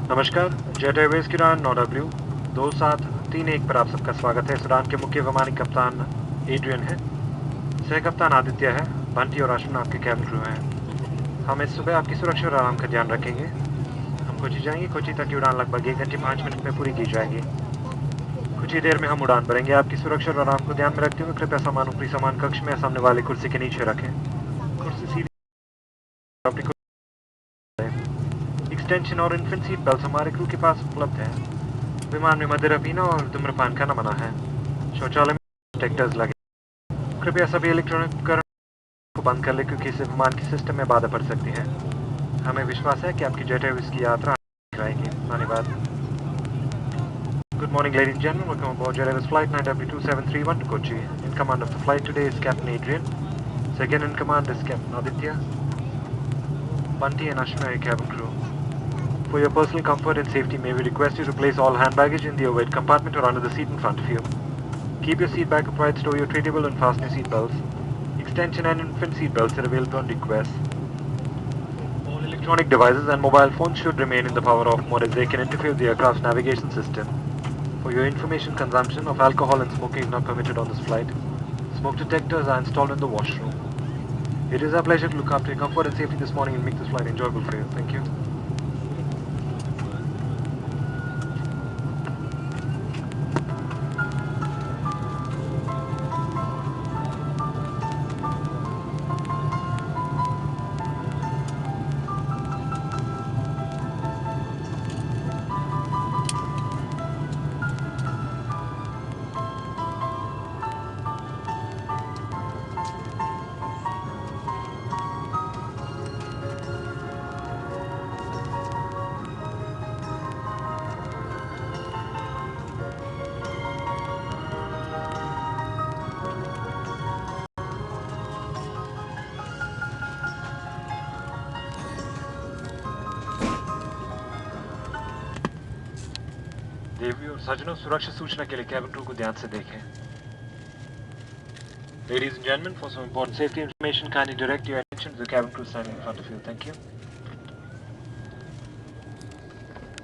नमस्कार, jet Airways की उड़ान 9W 2731 पर आप सबका स्वागत है। इस उड़ान के मुख्य वैमानिक कप्तान एड्रियन है, सह कप्तान आदित्य है, बंटी और अश्विन आपके कैबिन क्रू हैं। हम इस सुबह आपकी सुरक्षा और आराम का ध्यान रखेंगे। हम कोची जाएंगे। कोची तक की उड़ान लगभग 1 घंटे 5 मिनट में पूरी की जाएगी। कुछ ही देर में हम उड़ान भरेंगे। आपकी सुरक्षा और आराम को ध्यान में रखते हुए कृपया सामान ऊपरी सामान कक्ष में सामने वाली कुर्सी के नीचे रखें। कुर्सी सीधी अपनी एक्सटेंशन और इन्फेंट सीट बेल्ट हमारे क्रू के पास उपलब्ध है। विमान में मदिरा पीना और धूम्रपान करना मना है। शौचालय में डिटेक्टर्स लगे। कृपया सभी इलेक्ट्रॉनिक उपकरण को बंद कर ले क्योंकि इससे विमान के सिस्टम में बाधा पड़ सकती है। हमें विश्वास है कि आपकी जेट एयरवेज की यात्रा रहेगी। धन्यवाद। Good morning, ladies and gentlemen. Welcome aboard Jet Airways Flight 9W2731 to Kochi. In command of the flight today is Captain Adrian. Second in command is Captain Aditya. Bunty and Ashwin are your cabin crew. For your personal comfort and safety, may we request you to place all hand baggage in the overhead compartment or under the seat in front of you. Keep your seat back upright, stow your tray table and fasten your seat belts. Extension and infant seat belts are available on request. All electronic devices and mobile phones should remain in the power off mode as they can interfere with the aircraft's navigation system. For your information, consumption of alcohol and smoking is not permitted on this flight. Smoke detectors are installed in the washroom. It is our pleasure to look after your comfort and safety this morning and make this flight enjoyable for you. Thank you. देवी और सज्जनों, सुरक्षा सूचना के लिए cabin crew को ध्यान से देखें। Ladies and gentlemen, for some important safety information, kindly direct your attention to the cabin crew standing in front of you. Thank you.